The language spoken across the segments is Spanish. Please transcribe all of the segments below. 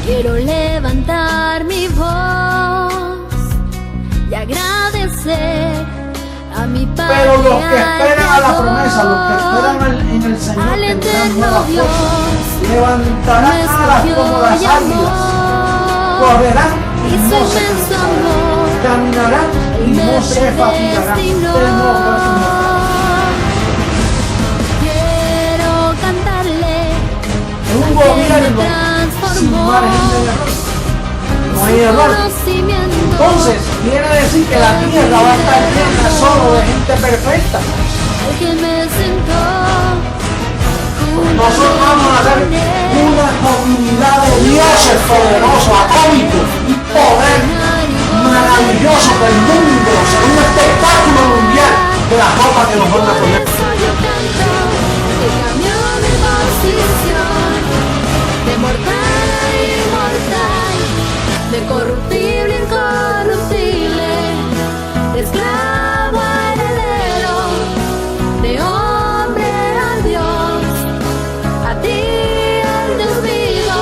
Quiero levantar mi voz y agradecer a mi Padre. Pero los que esperan a la promesa, los que esperan en el Señor, tendrán nuevas fuerzas, levantarán alas como las águilas, correrán y no se cansarán, caminarán y no se fatigarán. Quiero cantarle En un gobierno sin margen de error no hay error. Entonces quiere decir que la tierra va a estar llena solo de gente perfecta. Nosotros vamos a ser una comunidad de dioses poderosos, atómicos y poder maravilloso del mundo, será un espectáculo mundial de la ropa que nos van a poner. De mortal a inmortal, de corruptible a incorruptible, de esclavo a heredero, de hombre a Dios, a ti el Dios vivo,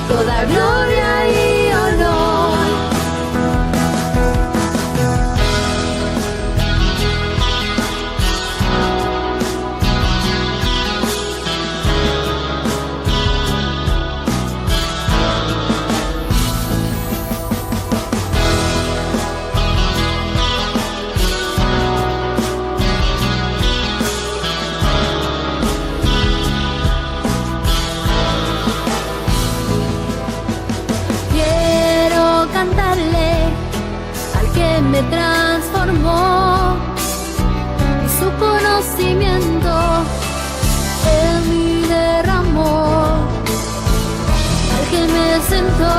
toda gloria y honor. Me transformó y su conocimiento en mí derramó, al que me sentó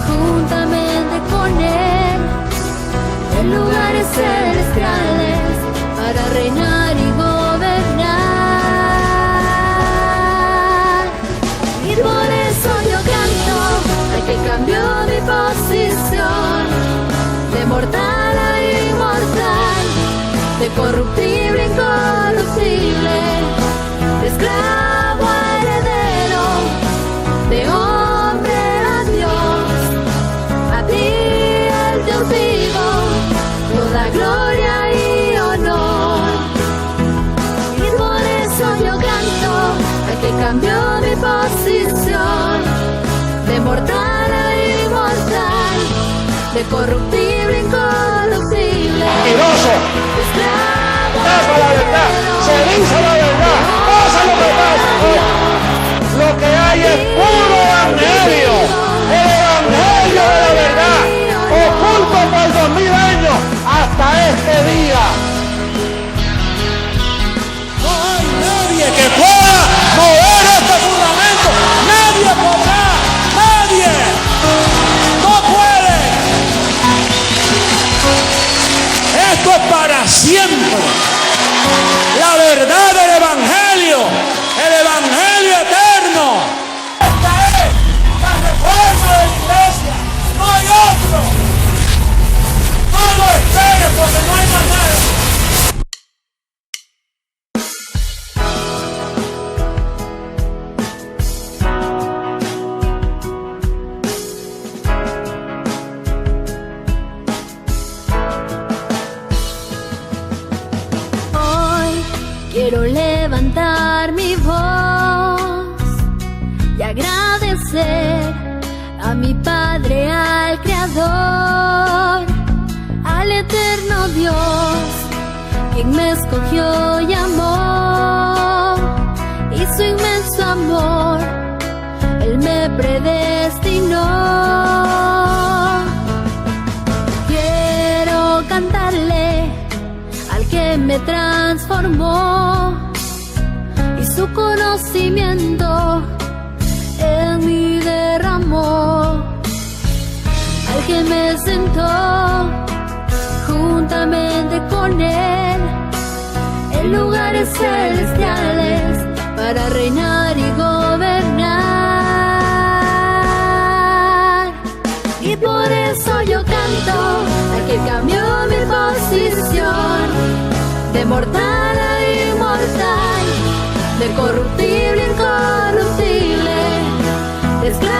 juntamente con él en lugares celestiales para reinar y gobernar. Y por eso yo canto al que cambió mi posición, de mortal a inmortal, de corruptible a incorruptible, de esclavo a heredero, de hombre a Dios, a ti el Dios vivo, toda gloria y honor. Y por eso yo canto al que cambió mi posición, de mortal a inmortal, de corruptible a incorruptible. Mentiroso, tapa la verdad, se dice la verdad, pasa lo que pasa. Lo que hay es puro evangelio, el evangelio de la verdad, oculto por 2000 años hasta este día. No hay nadie que pueda mover este fundamento, nadie podrá, nadie. Esto es para siempre. La verdad del evangelio, el evangelio eterno. Esta es la reforma de la iglesia. No hay otro. No lo esperes porque no hay más nada. Quiero levantar mi voz y agradecer a mi Padre, al Creador, al eterno Dios, quien me escogió y amó, y su inmenso amor, Él me predestinó. Quiero cantarle al que me transformó y su conocimiento en mí derramó, al que me sentó juntamente con él en lugares celestiales para reinar y gobernar. Y por eso yo canto al que cambió mi posición, de mortal a inmortal, de corruptible a incorruptible, de esclavo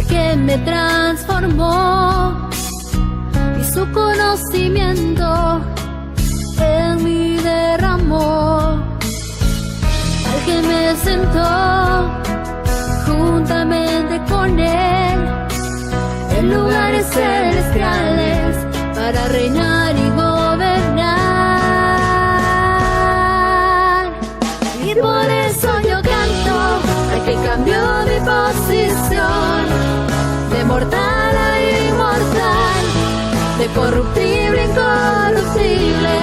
que me transformó y su conocimiento en mí derramó, al que me sentó juntamente con él en lugares celestiales para reinar y gobernar. Y por eso yo canto al que cambió mi posición de mortal a inmortal, de corruptible a incorruptible,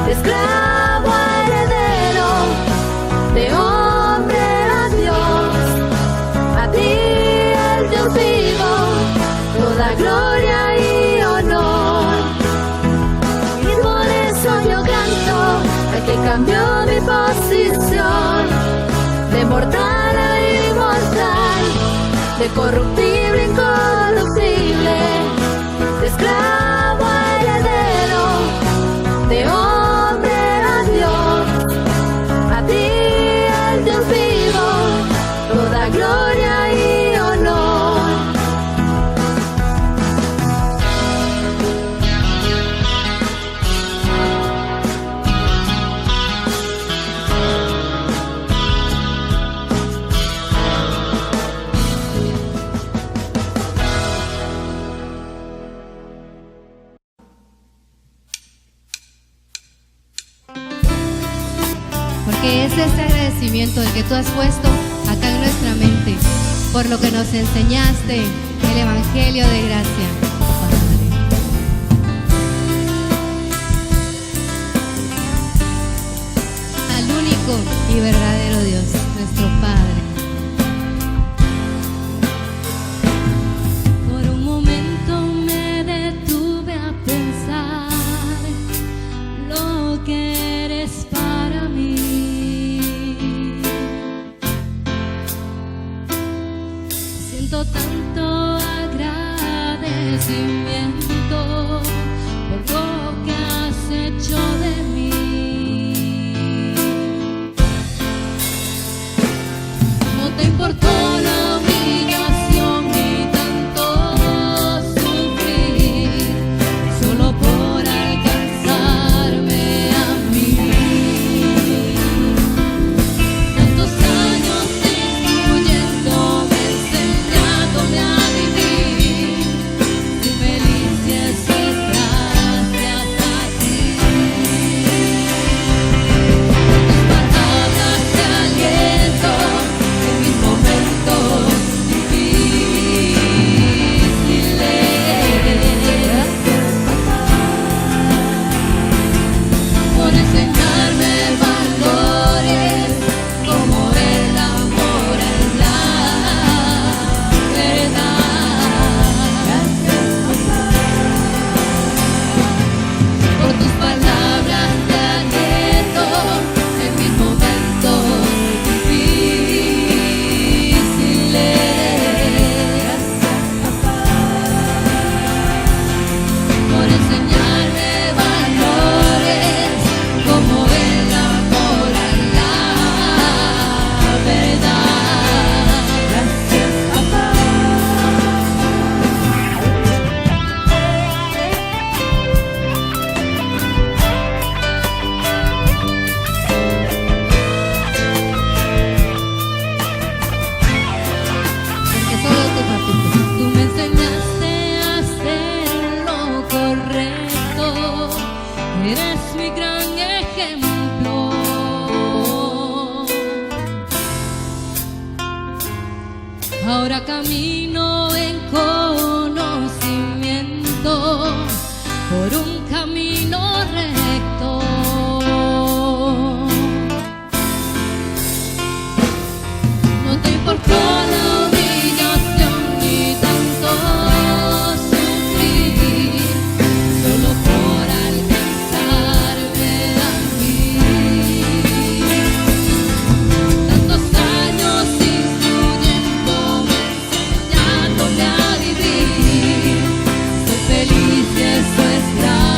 de esclavo a heredero, de hombre a Dios. A ti, el Dios vivo, toda gloria y honor. Y por eso yo canto al que cambió mi posición de mortal a inmortal, de corruptible a incorruptible, de esclavo a heredero, de hombre a Dios. A ti, el Dios vivo, toda gloria y honor. Porque es este agradecimiento el que tú has puesto acá en nuestra mente, por lo que nos enseñaste el Evangelio de gracia, Padre. Al único y verdadero Dios, nuestro Padre. Por un momento me detuve a pensar lo que eres para mí. Siento tanto agradecimiento por lo que has hecho de mí. No te importó la humillación ni tanto sufrir, solo por alcanzarme a mí. Tantos años instruyéndome, enseñándome a vivir, y feliz y eso es gracias a ti. Tus palabras de aliento en mis momentos difíciles, por enseñarme valores como el amor en la verdad. Por tus palabras de aliento en mis momentos difíciles, por enseñarme valores como el amor a la verdad. Gracias, papá. Porque solo tú, papito. Tú me enseñaste a hacer lo correcto. Eres mi gran ejemplo. Ahora camino en conocimiento por un camino recto. No te importó la humillación ni tanto sufrir, solo por alcanzarme a mí. Tantos años instruyéndome, enseñándome a vivir, soy feliz y eso es gracias.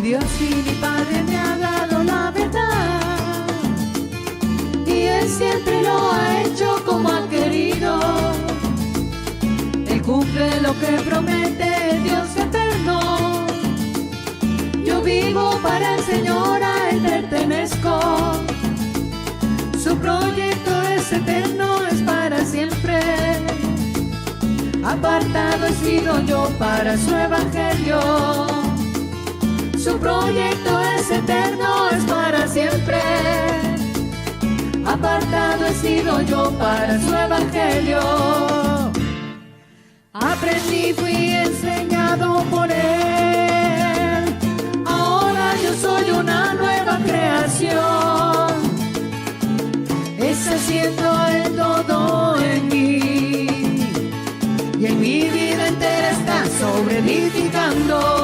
Dios y mi Padre me ha dado la verdad, y Él siempre lo ha hecho como ha querido. Él cumple lo que promete, Dios eterno. Yo vivo para el Señor, a Él pertenezco. Su proyecto es eterno, es para siempre. Apartado he sido yo para su evangelio. Su proyecto es eterno, es para siempre. Apartado he sido yo para su evangelio. Aprendí, fui enseñado por Él. Ahora yo soy una nueva creación. Es haciendo el todo en mí, y en mi vida entera está sobreedificando.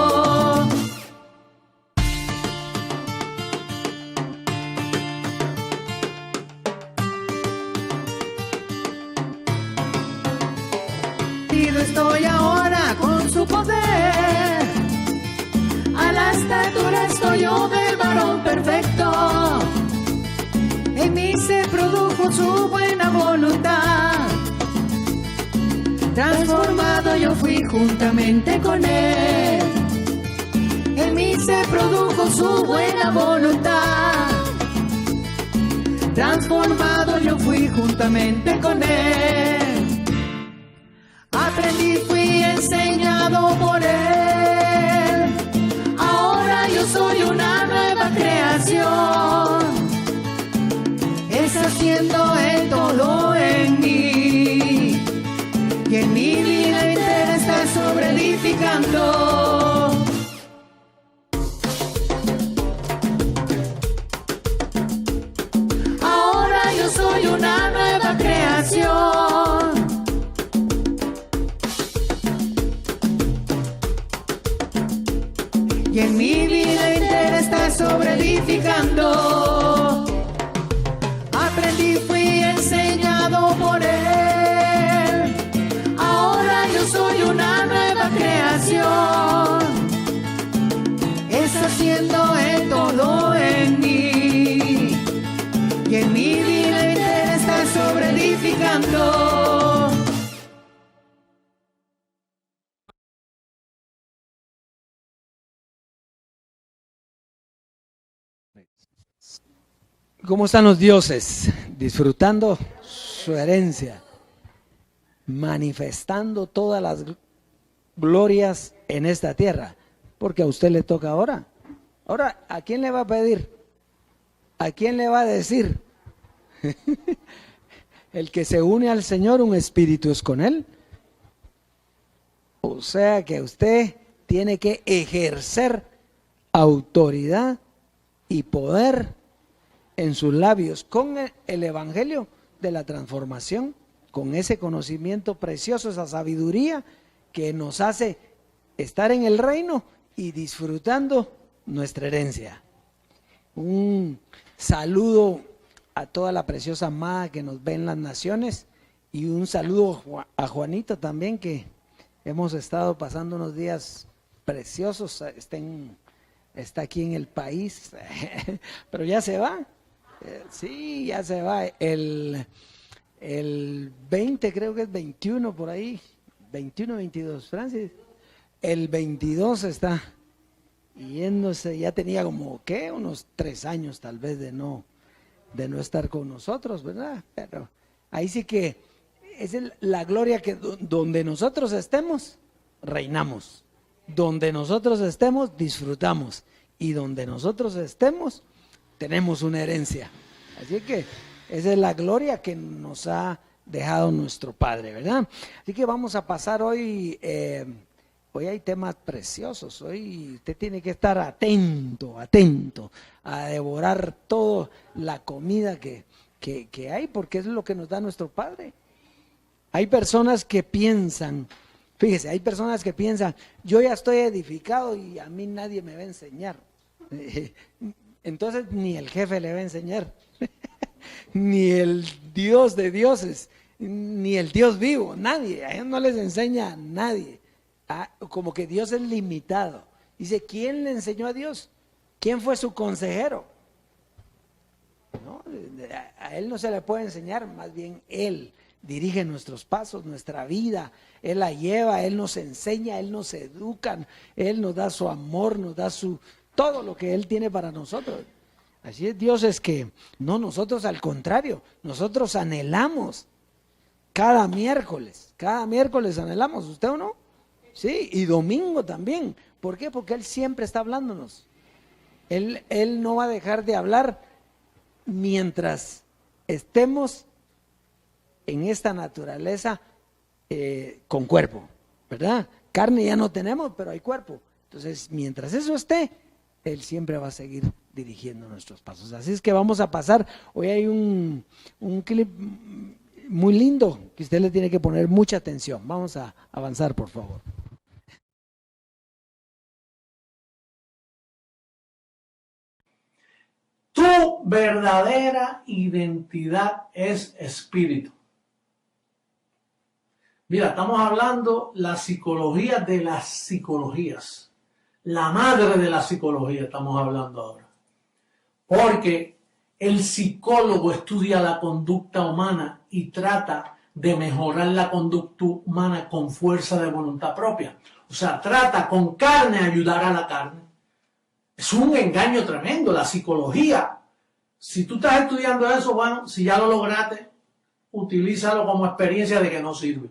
Estoy ahora con su poder, a la estatura estoy yo del varón perfecto. En mí se produjo su buena voluntad, transformado yo fui juntamente con Él. En mí se produjo su buena voluntad, transformado yo fui juntamente con Él. Aprendí, fui enseñado por Él. Ahora yo soy una nueva creación. Es haciendo el todo en mí, y en mi vida entera está sobreedificando. Ahora yo soy una nueva creación. Y en mi vida entera está sobreedificando. Aprendí, fui enseñado por Él. Ahora yo soy una nueva creación. Es haciendo el todo en mí, y en mi vida entera está sobreedificando. ¿Cómo están los dioses? Disfrutando su herencia, manifestando todas las glorias en esta tierra, porque a usted le toca ahora. Ahora, ¿a quién le va a pedir? ¿A quién le va a decir? El que se une al Señor, un espíritu es con Él. O sea que usted tiene que ejercer autoridad y poder en sus labios con el evangelio de la transformación, con ese conocimiento precioso, esa sabiduría que nos hace estar en el reino y disfrutando nuestra herencia. Un saludo a toda la preciosa amada que nos ve en las naciones, y un saludo a Juanito también, que hemos estado pasando unos días preciosos. Está aquí en el país, pero ya se va. Sí, ya se va. El 20, creo que es 21 por ahí. 21, 22, Francis. El 22 está yéndose. Ya tenía como, ¿qué? Unos 3 años tal vez de no estar con nosotros, ¿verdad? Pero ahí sí que es la gloria, que donde nosotros estemos, reinamos. Donde nosotros estemos, disfrutamos. Y donde nosotros estemos, tenemos una herencia. Así que esa es la gloria que nos ha dejado nuestro Padre, ¿verdad? Así que vamos a pasar hoy. Hoy hay temas preciosos. Hoy usted tiene que estar atento a devorar toda la comida que hay, porque es lo que nos da nuestro Padre. Hay personas que piensan, fíjese, hay personas que piensan, yo ya estoy edificado y a mí nadie me va a enseñar. Entonces ni el jefe le va a enseñar, ni el Dios de dioses, ni el Dios vivo, nadie. A ellos no les enseña a nadie. Como que Dios es limitado. Dice, ¿quién le enseñó a Dios? ¿Quién fue su consejero? ¿No? A él no se le puede enseñar, más bien él dirige nuestros pasos, nuestra vida, él la lleva, él nos enseña, él nos educa, él nos da su amor, nos da todo lo que él tiene para nosotros. Así es Dios, es que no, nosotros al contrario, nosotros anhelamos cada miércoles anhelamos, ¿usted o no? Sí, y domingo también. ¿Por qué? Porque él siempre está hablándonos. Él no va a dejar de hablar mientras estemos en esta naturaleza con cuerpo, ¿verdad? Carne ya no tenemos, pero hay cuerpo. Entonces, mientras eso esté, Él siempre va a seguir dirigiendo nuestros pasos. Así es que vamos a pasar, hoy hay un clip muy lindo que usted le tiene que poner mucha atención. Vamos a avanzar, por favor. Tu verdadera identidad es espíritu. Mira, estamos hablando la psicología de las psicologías. La madre de la psicología estamos hablando ahora. Porque el psicólogo estudia la conducta humana y trata de mejorar la conducta humana con fuerza de voluntad propia. O sea, trata con carne ayudar a la carne. Es un engaño tremendo, la psicología. Si tú estás estudiando eso, bueno, si ya lo lograste, utilízalo como experiencia de que no sirve.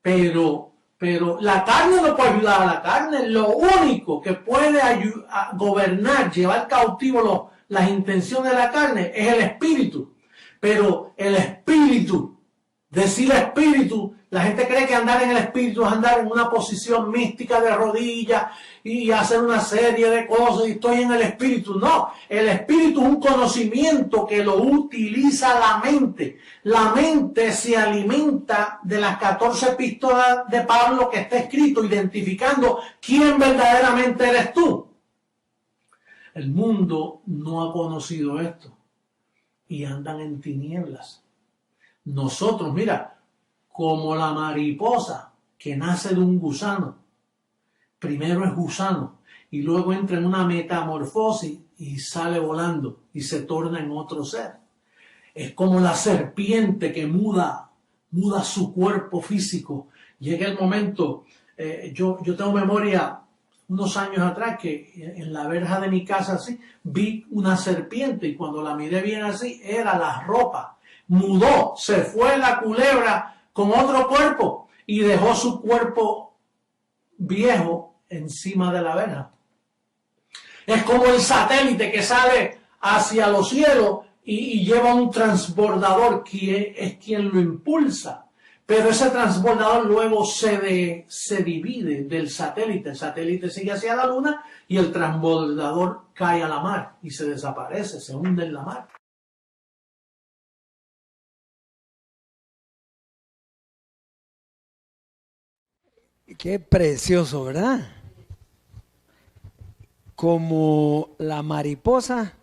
Pero la carne no puede ayudar a la carne. Lo único que puede gobernar, llevar cautivo las intenciones de la carne es el espíritu. Pero el espíritu, decir espíritu, la gente cree que andar en el espíritu es andar en una posición mística de rodillas y hacer una serie de cosas y estoy en el espíritu. No, el espíritu es un conocimiento que lo utiliza la mente. La mente se alimenta de las 14 epístolas de Pablo que está escrito identificando quién verdaderamente eres tú. El mundo no ha conocido esto y andan en tinieblas. Nosotros, mira, como la mariposa que nace de un gusano. Primero es gusano y luego entra en una metamorfosis y sale volando y se torna en otro ser. Es como la serpiente que muda su cuerpo físico. Llega el momento, yo tengo memoria unos años atrás que en la verja de mi casa así, vi una serpiente y cuando la miré bien así, era la ropa. Mudó, se fue la culebra con otro cuerpo y dejó su cuerpo viejo encima de la verja. Es como el satélite que sale hacia los cielos y lleva un transbordador que es quien lo impulsa. Pero ese transbordador luego se divide del satélite. El satélite sigue hacia la luna y el transbordador cae a la mar y se desaparece, se hunde en la mar. Qué precioso, ¿verdad? Como la mariposa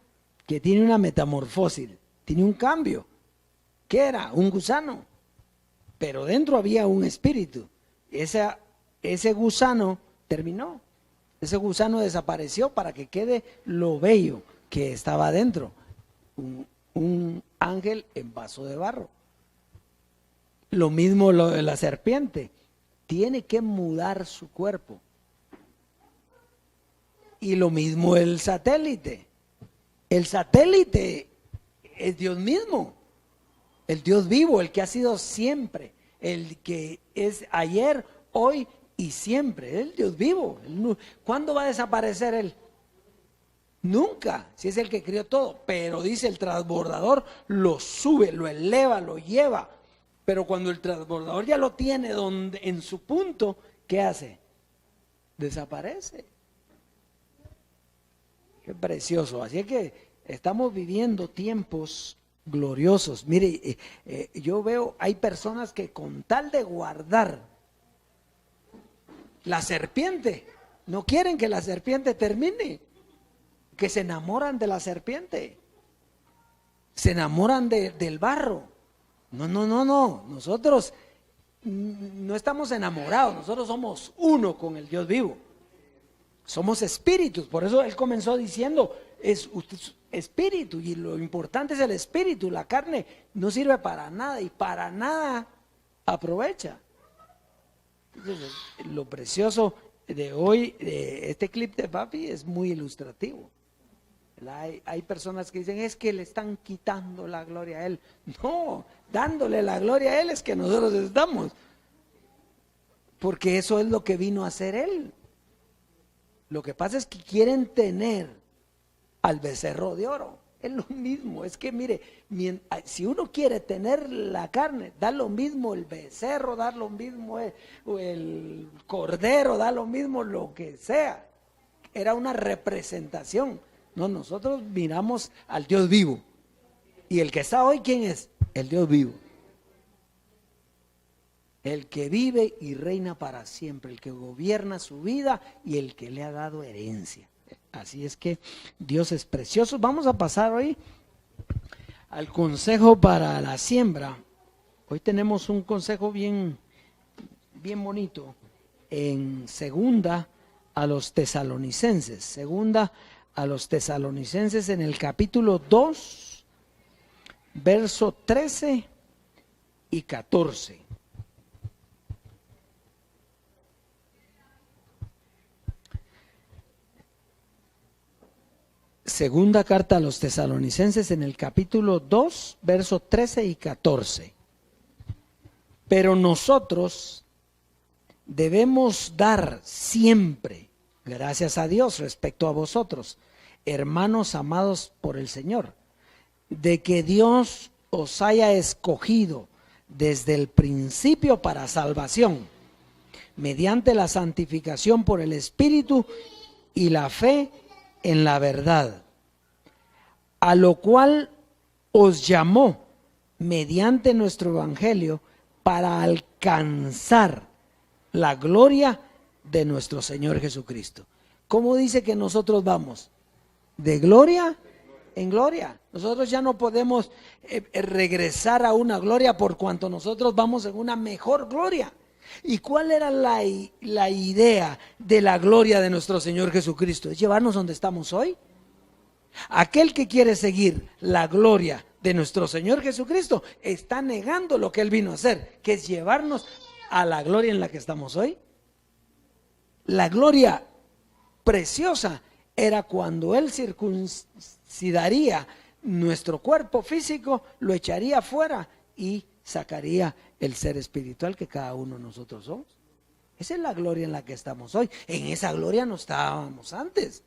que tiene una metamorfosis, tiene un cambio. ¿Qué era? Un gusano. Pero dentro había un espíritu. Ese gusano terminó. Ese gusano desapareció para que quede lo bello que estaba dentro. Un ángel en vaso de barro. Lo mismo lo de la serpiente. Tiene que mudar su cuerpo. Y lo mismo el satélite. El satélite es Dios mismo. El Dios vivo, el que ha sido siempre. El que es ayer, hoy y siempre. El Dios vivo. ¿Cuándo va a desaparecer Él? Nunca, si es el que crió todo. Pero dice el transbordador, lo sube, lo eleva, lo lleva. Pero cuando el transbordador ya lo tiene en su punto, ¿qué hace? Desaparece. Qué precioso. Así es que estamos viviendo tiempos gloriosos. Mire, yo veo, hay personas que con tal de guardar la serpiente, no quieren que la serpiente termine, que se enamoran de la serpiente, se enamoran del barro. No, nosotros no estamos enamorados, nosotros somos uno con el Dios vivo. Somos espíritus, por eso él comenzó diciendo, usted es espíritu, y lo importante es el espíritu. La carne no sirve para nada y para nada aprovecha. Entonces, lo precioso de hoy, de este clip de papi, es muy ilustrativo. Hay personas que dicen, es que le están quitando la gloria a él. No, dándole la gloria a él es que nosotros estamos, porque eso es lo que vino a hacer él. Lo que pasa es que quieren tener al becerro de oro. Es lo mismo, es que mire, si uno quiere tener la carne, da lo mismo el becerro, da lo mismo el cordero, da lo mismo lo que sea. Era una representación. No, nosotros miramos al Dios vivo. Y el que está hoy, ¿quién es? El Dios vivo. El que vive y reina para siempre, el que gobierna su vida y el que le ha dado herencia. Así es que Dios es precioso. Vamos a pasar hoy al consejo para la siembra. Hoy tenemos un consejo bien bonito en segunda a los tesalonicenses. Segunda a los tesalonicenses en el capítulo 2, verso 13 y 14. Segunda carta a los tesalonicenses en el capítulo 2, verso 13 y 14. Pero nosotros debemos dar siempre gracias a Dios respecto a vosotros, hermanos amados por el Señor, de que Dios os haya escogido desde el principio para salvación, mediante la santificación por el Espíritu y la fe en la verdad, a lo cual os llamó mediante nuestro evangelio para alcanzar la gloria de nuestro Señor Jesucristo. ¿Cómo dice que nosotros vamos? De gloria en gloria. Nosotros ya no podemos regresar a una gloria por cuanto nosotros vamos en una mejor gloria. ¿Y cuál era la idea de la gloria de nuestro Señor Jesucristo? Es llevarnos donde estamos hoy. Aquel que quiere seguir la gloria de nuestro Señor Jesucristo está negando lo que Él vino a hacer, que es llevarnos a la gloria en la que estamos hoy. La gloria preciosa era cuando Él circuncidaría nuestro cuerpo físico, lo echaría fuera y sacaría el ser espiritual que cada uno de nosotros somos. Esa es la gloria en la que estamos hoy. En esa gloria no estábamos antes.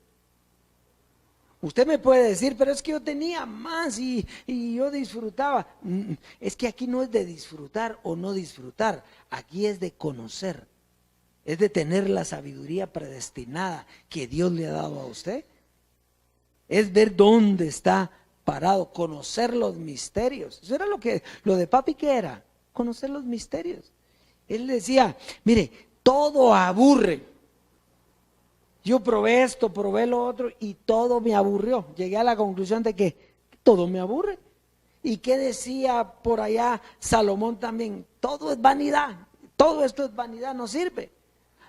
Usted me puede decir, pero es que yo tenía más y yo disfrutaba. Es que aquí no es de disfrutar o no disfrutar, aquí es de conocer, es de tener la sabiduría predestinada que Dios le ha dado a usted. Es ver dónde está parado, conocer los misterios. Eso era lo de papi, ¿qué era? Conocer los misterios. Él decía, mire, todo aburre. Yo probé esto, probé lo otro y todo me aburrió. Llegué a la conclusión de que todo me aburre. ¿Y qué decía por allá Salomón también? Todo es vanidad. Todo esto es vanidad, no sirve.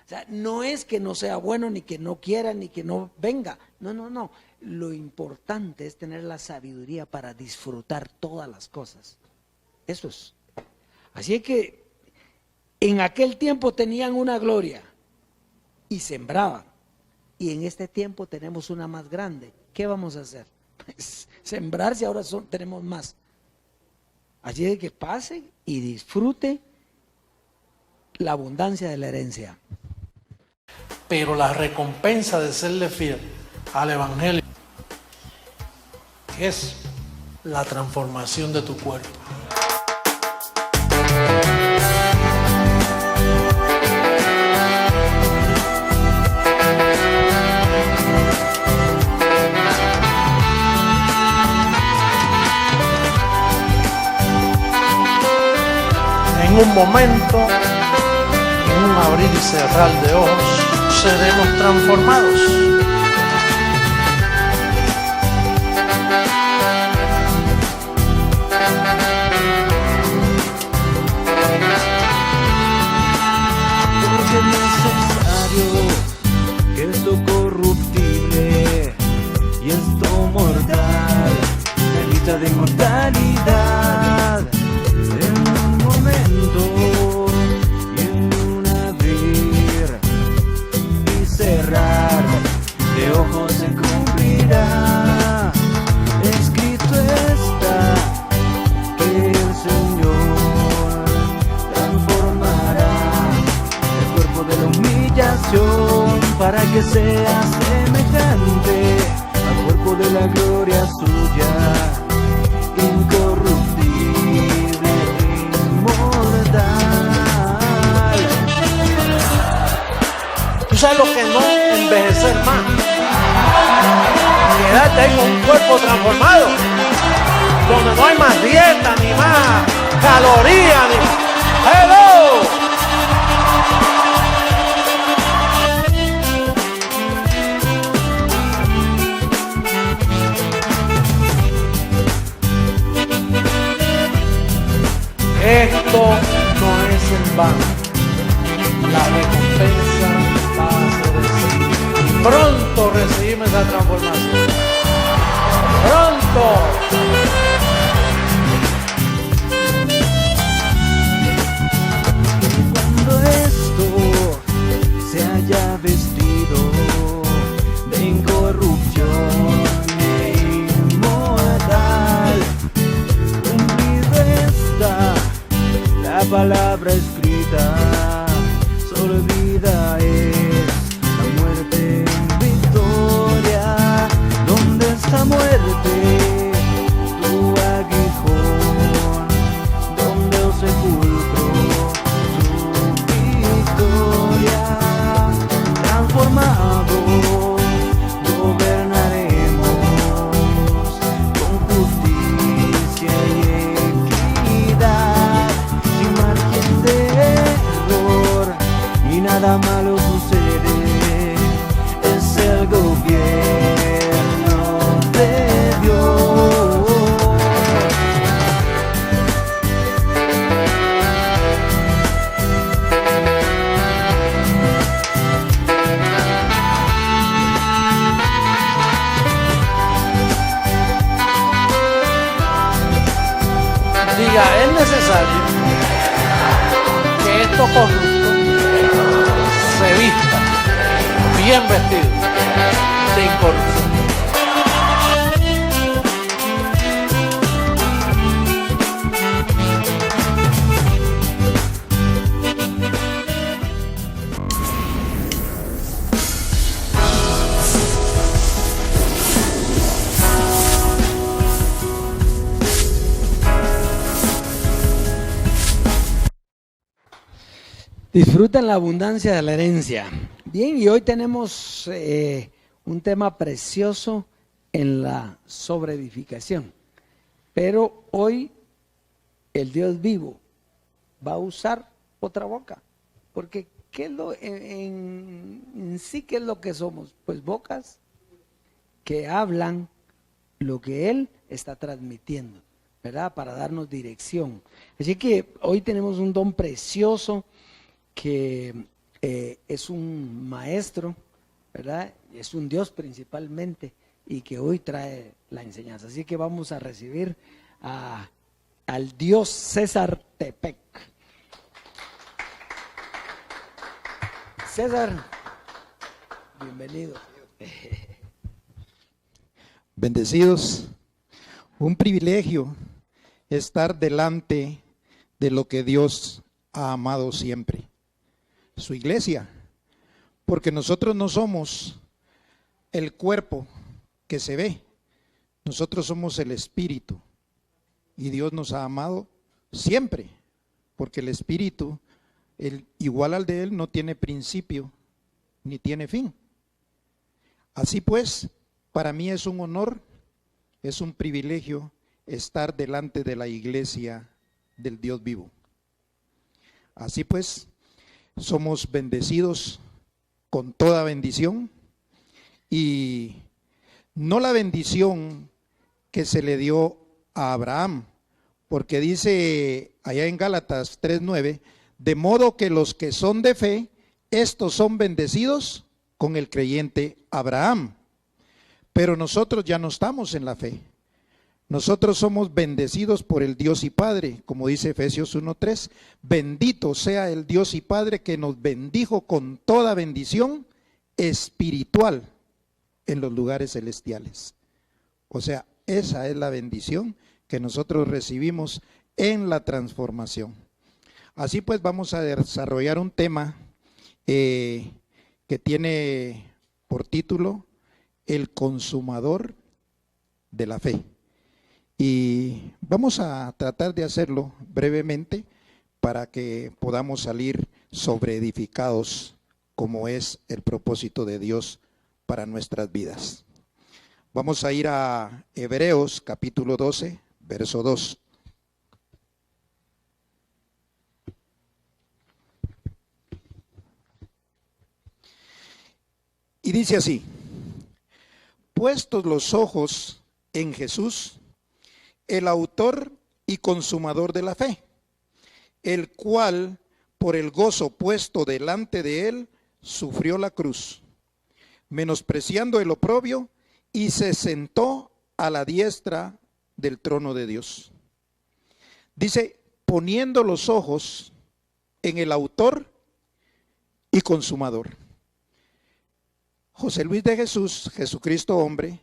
O sea, no es que no sea bueno, ni que no quiera, ni que no venga. No. Lo importante es tener la sabiduría para disfrutar todas las cosas. Eso es. Así que en aquel tiempo tenían una gloria y sembraban. Y en este tiempo tenemos una más grande. ¿Qué vamos a hacer? Pues sembrar si ahora tenemos más. Así de que pase y disfrute la abundancia de la herencia. Pero la recompensa de serle fiel al Evangelio es la transformación de tu cuerpo. En un momento, en un abrir y cerrar de ojos, seremos transformados. Porque es necesario que tu corazón nadie sea semejante al cuerpo de la gloria suya, incorruptible, inmortal. ¿Tú sabes lo que no envejecer más? Mi edad tengo un cuerpo transformado, donde no hay más dieta, ni más calorías, ni... ¡Hello! Esto no es en vano. La recompensa va a ser así. Y pronto recibimos esa transformación. ¡Pronto! Cuando esto se haya vestido de incorrupción e inmortal, cumplido está la palabra escrita, solo vida es la muerte en victoria. ¿Dónde está muerte? Tu aguijón. ¿Dónde, oh sepulcro, tu victoria? Transformados gobernaremos con justicia y equidad, sin margen de error, y nada malo sucede. Es el gobierno de Dios. Diga, es necesario que esto corrupto se vista bien vestido de incorrupción. Disfruten la abundancia de la herencia. Bien, y hoy tenemos un tema precioso en la sobreedificación. Pero hoy el Dios vivo va a usar otra boca. Porque ¿qué es lo, en sí qué es lo que somos? Pues bocas que hablan lo que Él está transmitiendo, ¿verdad? Para darnos dirección. Así que hoy tenemos un don precioso que es un maestro, ¿verdad? Es un Dios principalmente y que hoy trae la enseñanza. Así que vamos a recibir al Dios César Tepec. César, bienvenido. Bendecidos, un privilegio estar delante de lo que Dios ha amado siempre, su iglesia, porque nosotros no somos el cuerpo que se ve, nosotros somos el espíritu y Dios nos ha amado siempre, porque el espíritu, igual al de Él, no tiene principio ni tiene fin. Así pues, para mí es un honor, es un privilegio estar delante de la iglesia del Dios vivo. Así pues, somos bendecidos con toda bendición y no la bendición que se le dio a Abraham, porque dice allá en Gálatas 3:9, de modo que los que son de fe, estos son bendecidos con el creyente Abraham. Pero nosotros ya no estamos en la fe. Nosotros somos bendecidos por el Dios y Padre, como dice Efesios 1:3, bendito sea el Dios y Padre que nos bendijo con toda bendición espiritual en los lugares celestiales. O sea, esa es la bendición que nosotros recibimos en la transformación. Así pues vamos a desarrollar un tema que tiene por título El consumador de la fe. Y vamos a tratar de hacerlo brevemente para que podamos salir sobreedificados, como es el propósito de Dios para nuestras vidas. Vamos a ir a Hebreos capítulo 12, verso 2. Y dice así: puestos los ojos en Jesús, el autor y consumador de la fe, el cual, por el gozo puesto delante de él, sufrió la cruz, menospreciando el oprobio, y se sentó a la diestra del trono de Dios. Dice, poniendo los ojos en el autor y consumador. José Luis de Jesús, Jesucristo hombre,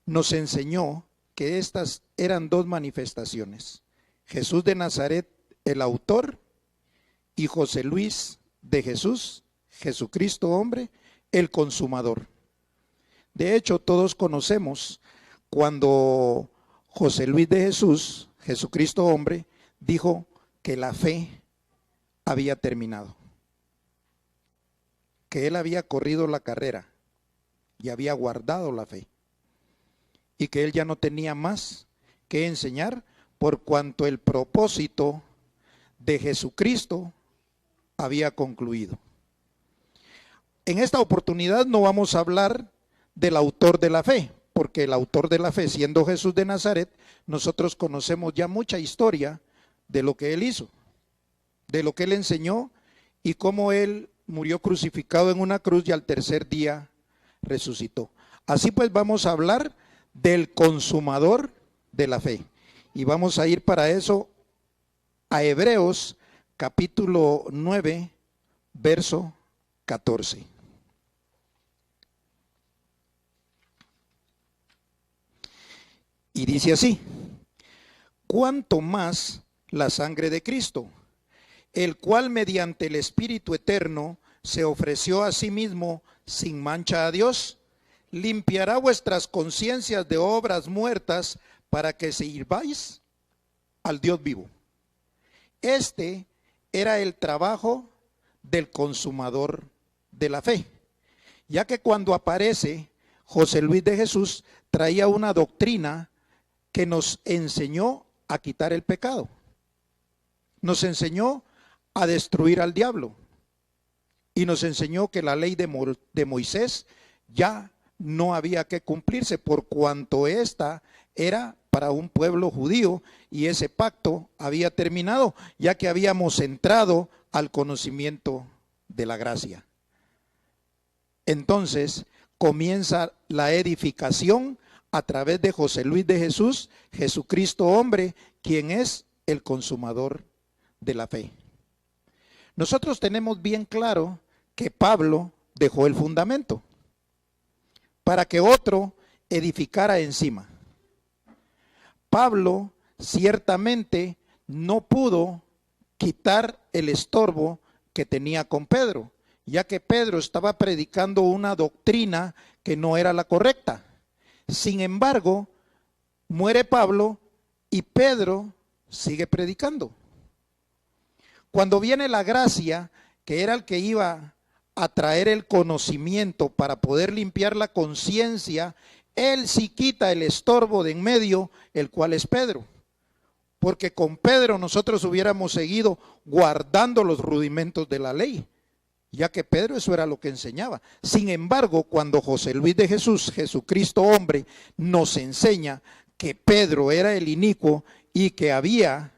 nos enseñó que estas eran dos manifestaciones: Jesús de Nazaret, el autor, y José Luis de Jesús, Jesucristo hombre, el consumador. De hecho, todos conocemos cuando José Luis de Jesús, Jesucristo hombre, dijo que la fe había terminado, que él había corrido la carrera y había guardado la fe, y que él ya no tenía más que enseñar por cuanto el propósito de Jesucristo había concluido. En esta oportunidad no vamos a hablar del autor de la fe, porque el autor de la fe, siendo Jesús de Nazaret, nosotros conocemos ya mucha historia de lo que él hizo, de lo que él enseñó y cómo él murió crucificado en una cruz y al tercer día resucitó. Así pues vamos a hablar del consumador de la fe, y vamos a ir para eso a Hebreos capítulo 9, verso 14. Y dice así: cuánto más la sangre de Cristo, el cual mediante el Espíritu eterno se ofreció a sí mismo sin mancha a Dios, limpiará vuestras conciencias de obras muertas para que sirváis al Dios vivo. Este era el trabajo del consumador de la fe, ya que cuando aparece José Luis de Jesús traía una doctrina que nos enseñó a quitar el pecado, nos enseñó a destruir al diablo, y nos enseñó que la ley de Moisés ya no había que cumplirse, por cuanto esta era para un pueblo judío y ese pacto había terminado, ya que habíamos entrado al conocimiento de la gracia. Entonces comienza la edificación a través de José Luis de Jesús, Jesucristo hombre, quien es el consumador de la fe. Nosotros tenemos bien claro que Pablo dejó el fundamento para que otro edificara encima. Pablo ciertamente no pudo quitar el estorbo que tenía con Pedro, ya que Pedro estaba predicando una doctrina que no era la correcta. Sin embargo, muere Pablo y Pedro sigue predicando. Cuando viene la gracia, que era el que iba a traer el conocimiento para poder limpiar la conciencia, él sí quita el estorbo de en medio, el cual es Pedro. Porque con Pedro nosotros hubiéramos seguido guardando los rudimentos de la ley, ya que Pedro eso era lo que enseñaba. Sin embargo, cuando José Luis de Jesús, Jesucristo hombre, nos enseña que Pedro era el inicuo y que había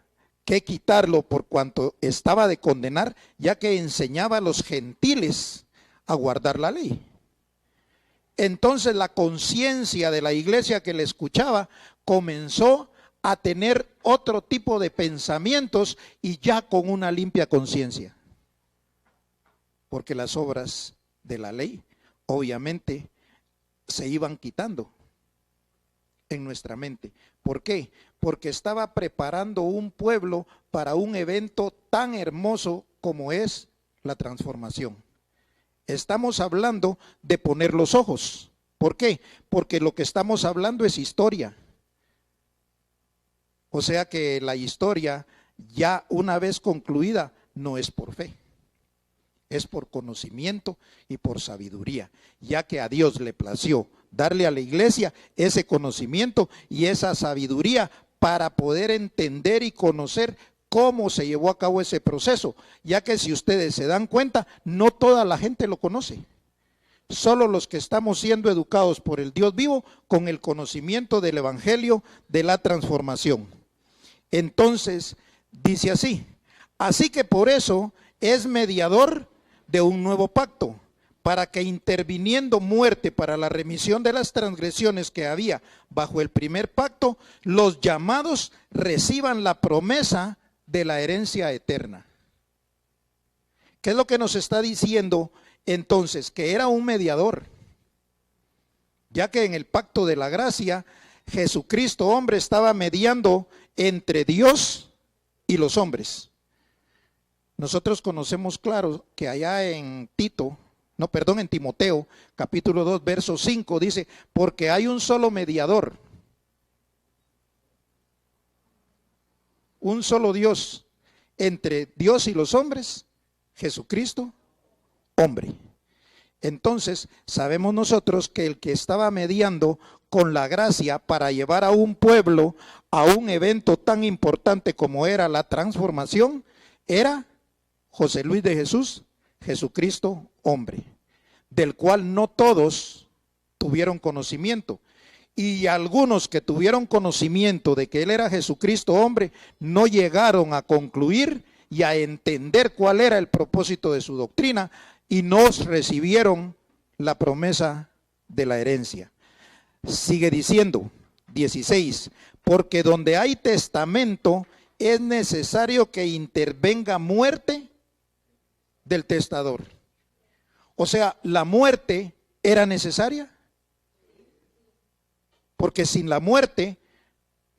que quitarlo por cuanto estaba de condenar, ya que enseñaba a los gentiles a guardar la ley. Entonces la conciencia de la iglesia que le escuchaba comenzó a tener otro tipo de pensamientos y ya con una limpia conciencia. Porque las obras de la ley obviamente se iban quitando en nuestra mente. ¿Por qué? Porque estaba preparando un pueblo para un evento tan hermoso como es la transformación. Estamos hablando de poner los ojos. ¿Por qué? Porque lo que estamos hablando es historia. O sea que la historia, ya una vez concluida, no es por fe, es por conocimiento y por sabiduría, ya que a Dios le plació darle a la iglesia ese conocimiento y esa sabiduría para poder entender y conocer cómo se llevó a cabo ese proceso, ya que si ustedes se dan cuenta, no toda la gente lo conoce. Solo los que estamos siendo educados por el Dios vivo con el conocimiento del evangelio de la transformación. Entonces, dice así: así que por eso es mediador de un nuevo pacto, para que interviniendo muerte para la remisión de las transgresiones que había bajo el primer pacto, los llamados reciban la promesa de la herencia eterna. ¿Qué es lo que nos está diciendo entonces? Que era un mediador, ya que en el pacto de la gracia, Jesucristo hombre estaba mediando entre Dios y los hombres. Nosotros conocemos claro que allá en Timoteo, capítulo 2, verso 5, dice: porque hay un solo mediador, un solo Dios, entre Dios y los hombres, Jesucristo, hombre. Entonces, sabemos nosotros que el que estaba mediando con la gracia para llevar a un pueblo a un evento tan importante como era la transformación, era José Luis de Jesús, Jesucristo, hombre, del cual no todos tuvieron conocimiento. Y algunos que tuvieron conocimiento de que él era Jesucristo, hombre, no llegaron a concluir y a entender cuál era el propósito de su doctrina, y no recibieron la promesa de la herencia. Sigue diciendo, 16, porque donde hay testamento es necesario que intervenga muerte del testador. O sea, la muerte era necesaria, porque sin la muerte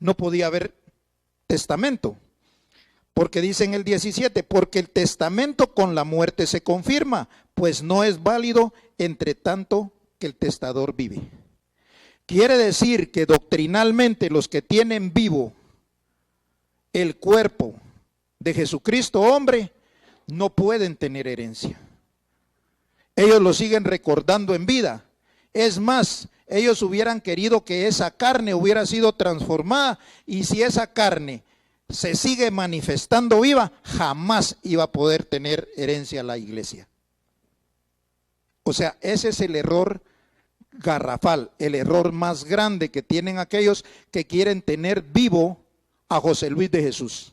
no podía haber testamento. Porque dice en el 17, porque el testamento con la muerte se confirma, pues no es válido entre tanto que el testador vive. Quiere decir que doctrinalmente los que tienen vivo el cuerpo de Jesucristo hombre no pueden tener herencia. Ellos lo siguen recordando en vida. Es más, ellos hubieran querido que esa carne hubiera sido transformada, y si esa carne se sigue manifestando viva, jamás iba a poder tener herencia la iglesia. O sea, ese es el error garrafal, el error más grande que tienen aquellos que quieren tener vivo a José Luis de Jesús,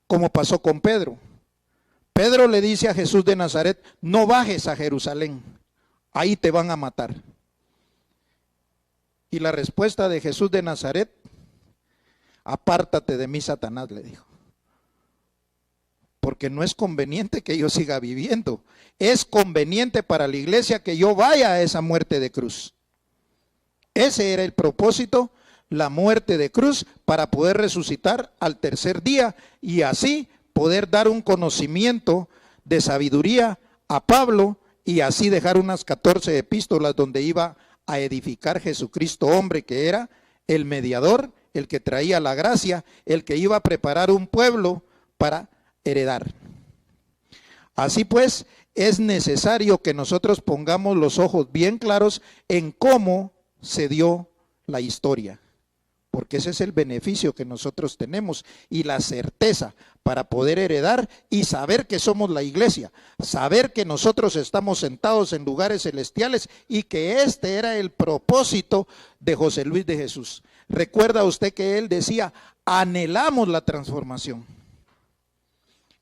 como pasó con Pedro. Pedro le dice a Jesús de Nazaret: no bajes a Jerusalén, ahí te van a matar. Y la respuesta de Jesús de Nazaret: apártate de mí, Satanás, le dijo, porque no es conveniente que yo siga viviendo, es conveniente para la iglesia que yo vaya a esa muerte de cruz. Ese era el propósito, la muerte de cruz, para poder resucitar al tercer día y así poder dar un conocimiento de sabiduría a Pablo, y así dejar unas 14 epístolas donde iba a edificar Jesucristo hombre, que era el mediador, el que traía la gracia, el que iba a preparar un pueblo para heredar. Así pues, es necesario que nosotros pongamos los ojos bien claros en cómo se dio la historia, porque ese es el beneficio que nosotros tenemos y la certeza para poder heredar y saber que somos la iglesia, saber que nosotros estamos sentados en lugares celestiales y que este era el propósito de José Luis de Jesús. Recuerda usted que él decía: anhelamos la transformación.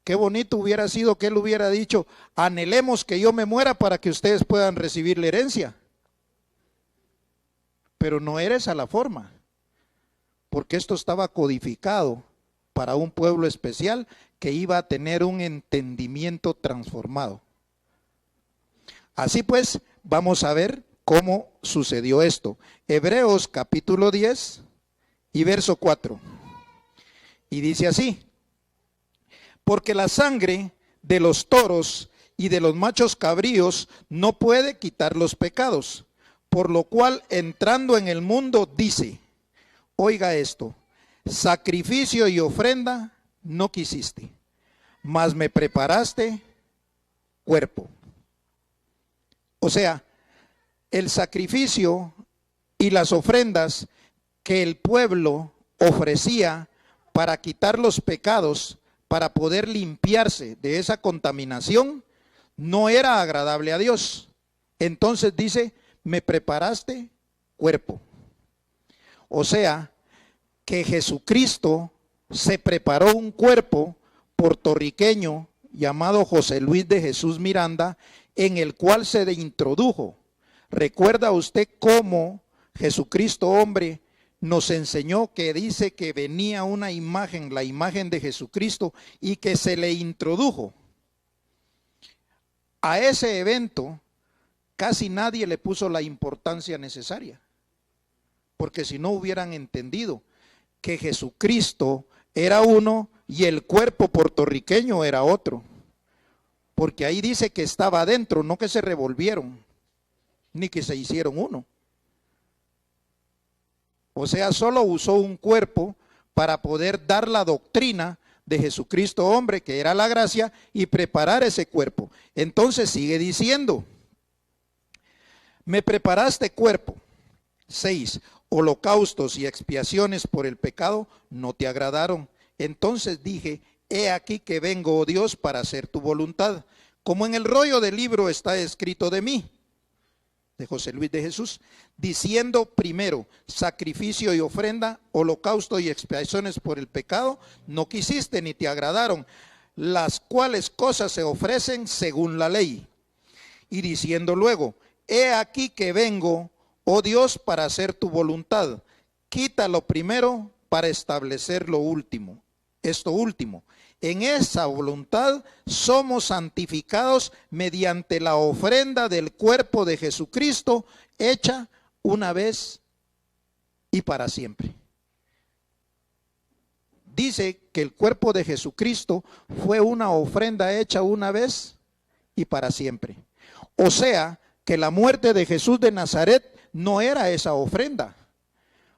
Qué bonito hubiera sido que él hubiera dicho: anhelemos que yo me muera para que ustedes puedan recibir la herencia. Pero no era esa la forma, porque esto estaba codificado para un pueblo especial que iba a tener un entendimiento transformado. Así pues, vamos a ver cómo sucedió esto. Hebreos capítulo 10 y verso 4. Y dice así: porque la sangre de los toros y de los machos cabríos no puede quitar los pecados, por lo cual entrando en el mundo dice, oiga esto, sacrificio y ofrenda no quisiste, mas me preparaste cuerpo. O sea, el sacrificio y las ofrendas que el pueblo ofrecía para quitar los pecados, para poder limpiarse de esa contaminación, no era agradable a Dios. Entonces dice, me preparaste cuerpo. O sea, que Jesucristo se preparó un cuerpo puertorriqueño llamado José Luis de Jesús Miranda, en el cual se introdujo. ¿Recuerda usted cómo Jesucristo hombre nos enseñó que dice que venía una imagen, la imagen de Jesucristo, y que se le introdujo? A ese evento casi nadie le puso la importancia necesaria, porque si no hubieran entendido que Jesucristo era uno y el cuerpo puertorriqueño era otro, porque ahí dice que estaba adentro, no que se revolvieron, ni que se hicieron uno. O sea, solo usó un cuerpo para poder dar la doctrina de Jesucristo hombre, que era la gracia, y preparar ese cuerpo. Entonces sigue diciendo, me preparaste cuerpo. 6. Holocaustos y expiaciones por el pecado no te agradaron. Entonces dije, he aquí que vengo, oh Dios, para hacer tu voluntad, como en el rollo del libro está escrito de mí, de José Luis de Jesús, diciendo primero, sacrificio y ofrenda, holocausto y expiaciones por el pecado, no quisiste ni te agradaron, las cuales cosas se ofrecen según la ley. Y diciendo luego, he aquí que vengo, oh Dios, para hacer tu voluntad, quita lo primero para establecer lo último. Esto último, en esa voluntad somos santificados mediante la ofrenda del cuerpo de Jesucristo, hecha una vez y para siempre. Dice que el cuerpo de Jesucristo fue una ofrenda hecha una vez y para siempre. O sea, que la muerte de Jesús de Nazaret no era esa ofrenda,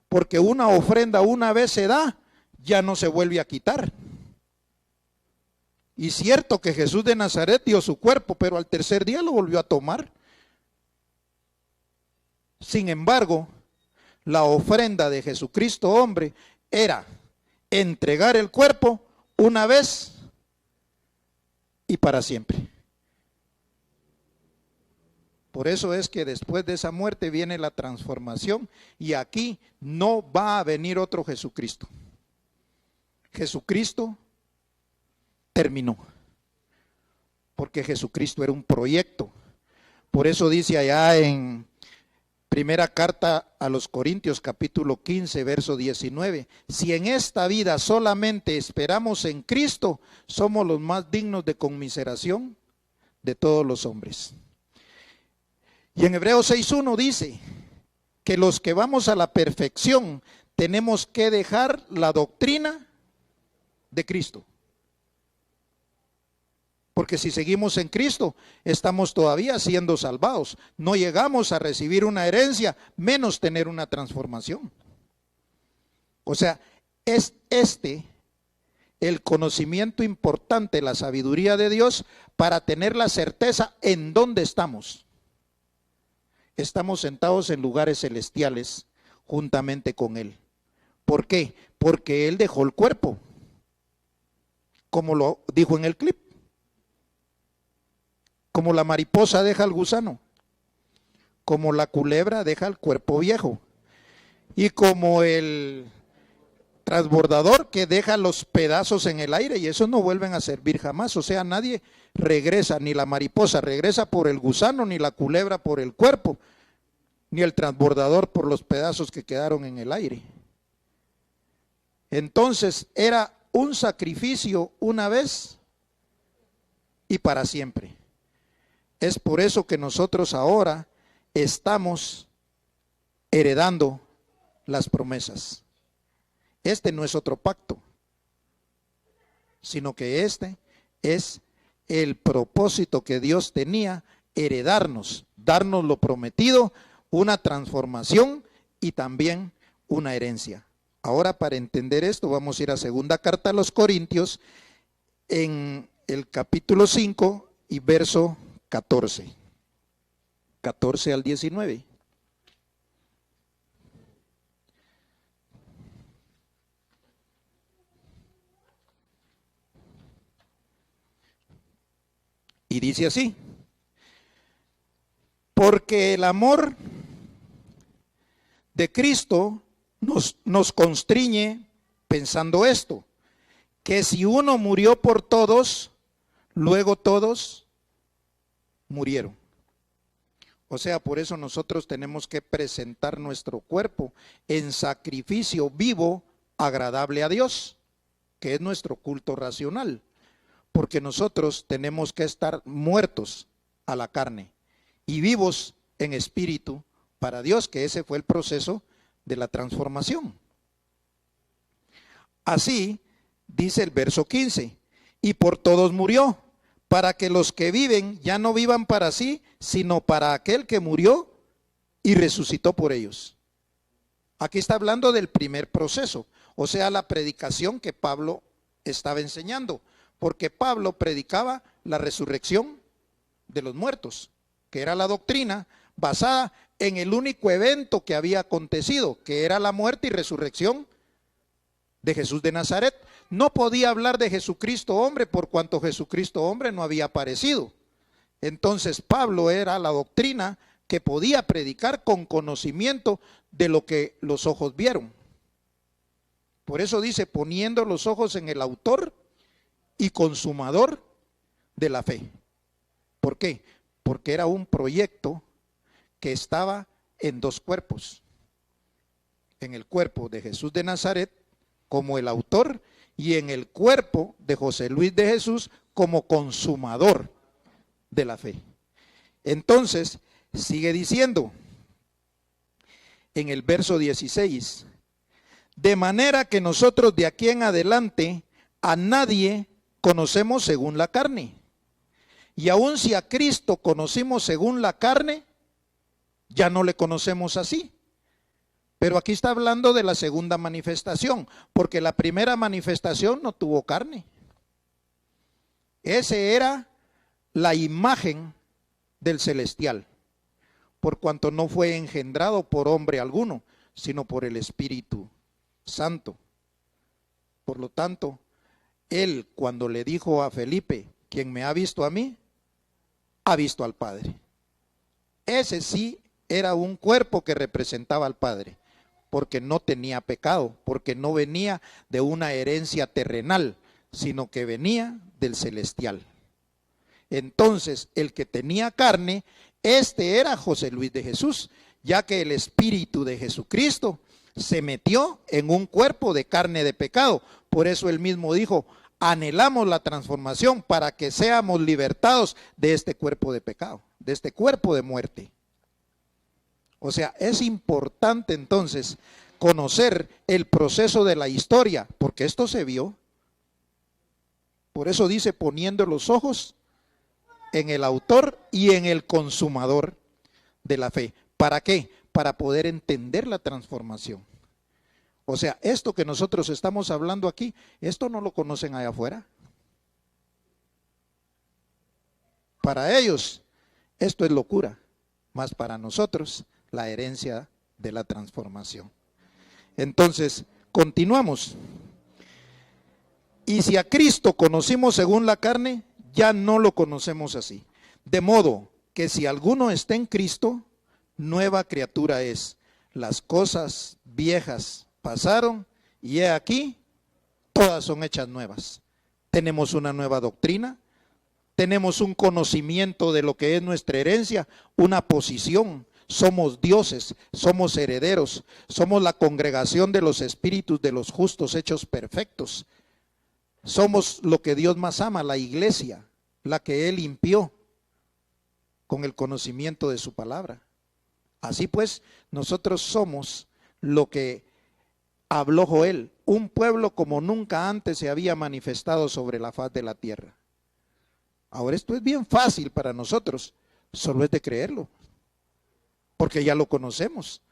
porque una ofrenda una vez se da, ya no se vuelve a quitar. Y cierto que Jesús de Nazaret dio su cuerpo, pero al tercer día lo volvió a tomar. Sin embargo, la ofrenda de Jesucristo hombre era entregar el cuerpo una vez y para siempre. Por eso es que después de esa muerte viene la transformación, y aquí no va a venir otro Jesucristo. Jesucristo terminó, porque Jesucristo era un proyecto. Por eso dice allá en primera carta a los Corintios capítulo 15 verso 19, si en esta vida solamente esperamos en Cristo, somos los más dignos de conmiseración de todos los hombres. Y en Hebreos 6:1 dice que los que vamos a la perfección tenemos que dejar la doctrina de Cristo. Porque si seguimos en Cristo, estamos todavía siendo salvados. No llegamos a recibir una herencia, menos tener una transformación. O sea, es el conocimiento importante, la sabiduría de Dios, para tener la certeza en dónde estamos. Estamos sentados en lugares celestiales juntamente con Él. ¿Por qué? Porque Él dejó el cuerpo, como lo dijo en el clip. Como la mariposa deja al gusano, como la culebra deja el cuerpo viejo, y como el transbordador que deja los pedazos en el aire y esos no vuelven a servir jamás. O sea, nadie regresa, ni la mariposa regresa por el gusano, ni la culebra por el cuerpo, ni el transbordador por los pedazos que quedaron en el aire. Entonces era un sacrificio una vez y para siempre. Es por eso que nosotros ahora estamos heredando las promesas. Este no es otro pacto, sino que este es el propósito que Dios tenía, heredarnos, darnos lo prometido, una transformación y también una herencia. Ahora, para entender esto, vamos a ir a segunda carta a los Corintios, en el capítulo 5 y verso 14. 14 al 19. Y dice así: porque el amor de Cristo nos constriñe pensando esto, que si uno murió por todos, luego todos murieron. O sea, por eso nosotros tenemos que presentar nuestro cuerpo en sacrificio vivo, agradable a Dios, que es nuestro culto racional. Porque nosotros tenemos que estar muertos a la carne y vivos en espíritu para Dios, que ese fue el proceso de la transformación. Así dice el verso 15, y por todos murió, para que los que viven ya no vivan para sí, sino para aquel que murió y resucitó por ellos. Aquí está hablando del primer proceso, o sea, la predicación que Pablo estaba enseñando, porque Pablo predicaba la resurrección de los muertos, que era la doctrina basada en el único evento que había acontecido, que era la muerte y resurrección de Jesús de Nazaret. No podía hablar de Jesucristo hombre por cuanto Jesucristo hombre no había aparecido. Entonces Pablo era la doctrina que podía predicar con conocimiento de lo que los ojos vieron. Por eso dice, poniendo los ojos en el autor y consumador de la fe. ¿Por qué? Porque era un proyecto que estaba en dos cuerpos. En el cuerpo de Jesús de Nazaret como el autor y en el cuerpo de José Luis de Jesús como consumador de la fe. Entonces, sigue diciendo en el verso 16, de manera que nosotros de aquí en adelante a nadie conocemos según la carne. Y aun si a Cristo conocimos según la carne, ya no le conocemos así. Pero aquí está hablando de la segunda manifestación, porque la primera manifestación no tuvo carne. Ese era la imagen del celestial, por cuanto no fue engendrado por hombre alguno, sino por el Espíritu Santo. Por lo tanto, él cuando le dijo a Felipe, quien me ha visto a mí, ha visto al Padre. Ese sí era un cuerpo que representaba al Padre, porque no tenía pecado, porque no venía de una herencia terrenal, sino que venía del celestial. Entonces, el que tenía carne, este era José Luis de Jesús, ya que el Espíritu de Jesucristo se metió en un cuerpo de carne de pecado. Por eso él mismo dijo, anhelamos la transformación para que seamos libertados de este cuerpo de pecado, de este cuerpo de muerte. O sea, es importante entonces conocer el proceso de la historia, porque esto se vio. Por eso dice, poniendo los ojos en el autor y en el consumador de la fe. ¿Para qué? Para poder entender la transformación. O sea, esto que nosotros estamos hablando aquí, esto no lo conocen allá afuera. Para ellos, esto es locura, mas para nosotros, la herencia de la transformación. Entonces, continuamos. Y si a Cristo conocimos según la carne, ya no lo conocemos así. De modo que si alguno está en Cristo, nueva criatura es. Las cosas viejas pasaron y he aquí, todas son hechas nuevas. Tenemos una nueva doctrina, tenemos un conocimiento de lo que es nuestra herencia, una posición. Somos dioses, somos herederos, somos la congregación de los espíritus de los justos hechos perfectos. Somos lo que Dios más ama, la iglesia, la que Él limpió con el conocimiento de su palabra. Así pues, nosotros somos lo que habló Joel, un pueblo como nunca antes se había manifestado sobre la faz de la tierra. Ahora esto es bien fácil para nosotros, solo es de creerlo, porque ya lo conocemos.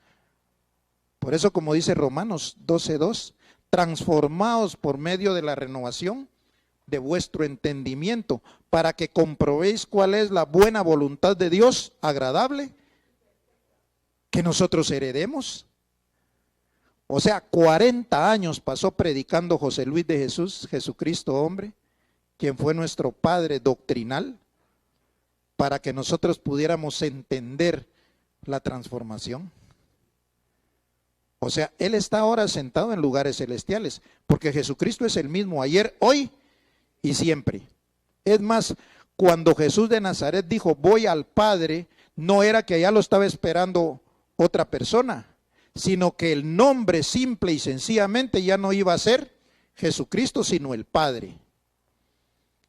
Por eso, como dice Romanos 12:2, transformaos por medio de la renovación de vuestro entendimiento, para que comprobéis cuál es la buena voluntad de Dios, agradable, que nosotros heredemos. O sea, 40 años pasó predicando José Luis de Jesús, Jesucristo hombre, quien fue nuestro padre doctrinal, para que nosotros pudiéramos entender la transformación. O sea, Él está ahora sentado en lugares celestiales, porque Jesucristo es el mismo ayer, hoy y siempre. Es más, cuando Jesús de Nazaret dijo, voy al Padre, no era que allá lo estaba esperando otra persona, sino que el nombre simple y sencillamente ya no iba a ser Jesucristo, sino el Padre.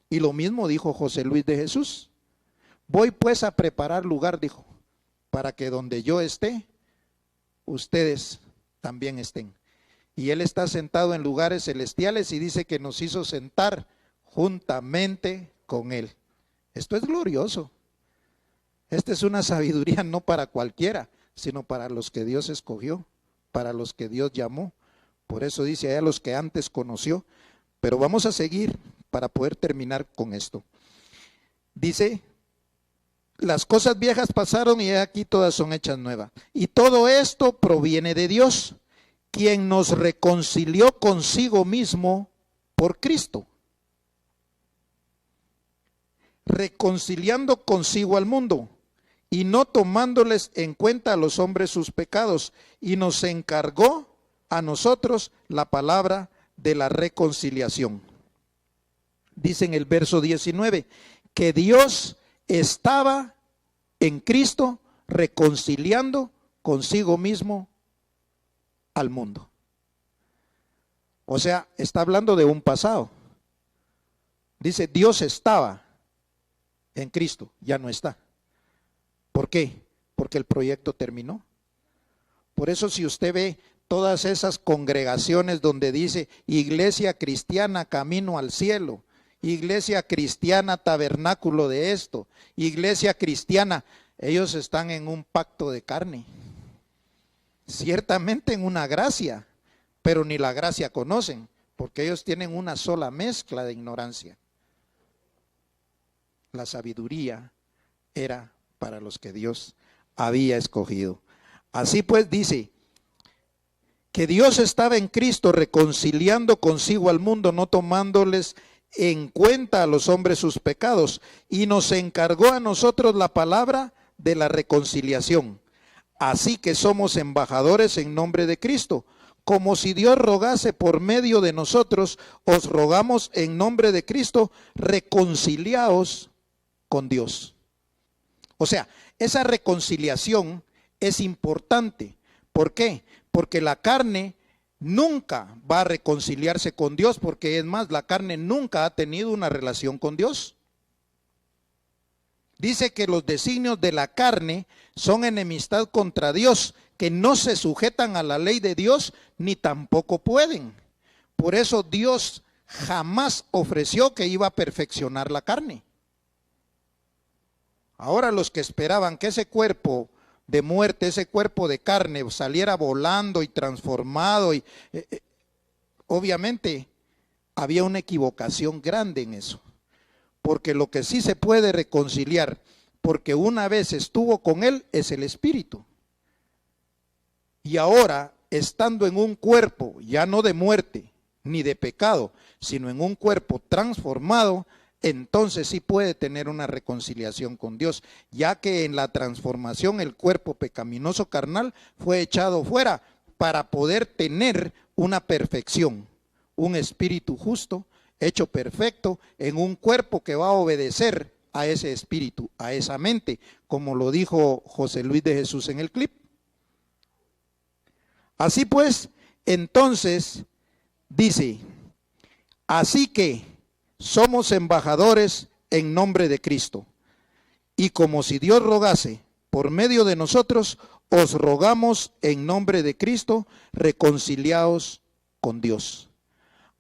Y lo mismo dijo José Luis de Jesús. Voy pues a preparar lugar, dijo, para que donde yo esté, ustedes también estén. Y Él está sentado en lugares celestiales y dice que nos hizo sentar juntamente con Él. Esto es glorioso. Esta es una sabiduría no para cualquiera, sino para los que Dios escogió, para los que Dios llamó. Por eso dice allá los que antes conoció. Pero vamos a seguir para poder terminar con esto. Dice, las cosas viejas pasaron y aquí todas son hechas nuevas. Y todo esto proviene de Dios, quien nos reconcilió consigo mismo por Cristo, reconciliando consigo al mundo y no tomándoles en cuenta a los hombres sus pecados, y nos encargó a nosotros la palabra de la reconciliación. Dice en el verso 19 que Dios estaba en Cristo reconciliando consigo mismo al mundo. O sea, está hablando de un pasado. Dice, Dios estaba en Cristo, ya no está. ¿Por qué? Porque el proyecto terminó. Por eso si usted ve todas esas congregaciones donde dice Iglesia Cristiana Camino al Cielo, Iglesia Cristiana Tabernáculo de esto, Iglesia Cristiana, ellos están en un pacto de carne. Ciertamente en una gracia, pero ni la gracia conocen, porque ellos tienen una sola mezcla de ignorancia. La sabiduría era para los que Dios había escogido. Así pues dice que Dios estaba en Cristo reconciliando consigo al mundo, no tomándoles en cuenta a los hombres sus pecados, y nos encargó a nosotros la palabra de la reconciliación. Así que somos embajadores en nombre de Cristo, como si Dios rogase por medio de nosotros, os rogamos en nombre de Cristo, reconciliaos con Dios. O sea, esa reconciliación es importante. ¿Por qué? Porque la carne nunca va a reconciliarse con Dios, porque es más, la carne nunca ha tenido una relación con Dios. Dice que los designios de la carne son enemistad contra Dios, que no se sujetan a la ley de Dios, ni tampoco pueden. Por eso Dios jamás ofreció que iba a perfeccionar la carne. Ahora los que esperaban que ese cuerpo de muerte, ese cuerpo de carne saliera volando y transformado, obviamente había una equivocación grande en eso. Porque lo que sí se puede reconciliar, porque una vez estuvo con Él, es el Espíritu. Y ahora, estando en un cuerpo, ya no de muerte, ni de pecado, sino en un cuerpo transformado, entonces sí puede tener una reconciliación con Dios, ya que en la transformación el cuerpo pecaminoso carnal fue echado fuera para poder tener una perfección, un espíritu justo, hecho perfecto en un cuerpo que va a obedecer a ese espíritu, a esa mente, como lo dijo José Luis de Jesús en el clip. Así pues, entonces, dice, así que somos embajadores en nombre de Cristo, y como si Dios rogase por medio de nosotros, os rogamos en nombre de Cristo, reconciliaos con Dios.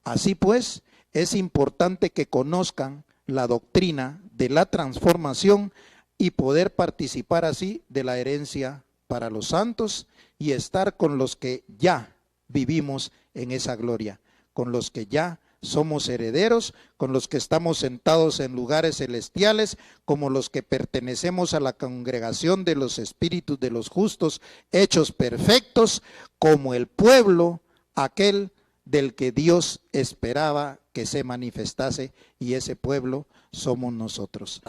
Así pues, es importante que conozcan la doctrina de la transformación y poder participar así de la herencia para los santos y estar con los que ya vivimos en esa gloria, con los que ya somos herederos, con los que estamos sentados en lugares celestiales, como los que pertenecemos a la congregación de los espíritus de los justos, hechos perfectos, como el pueblo, aquel del que Dios esperaba que se manifestase, y ese pueblo somos nosotros.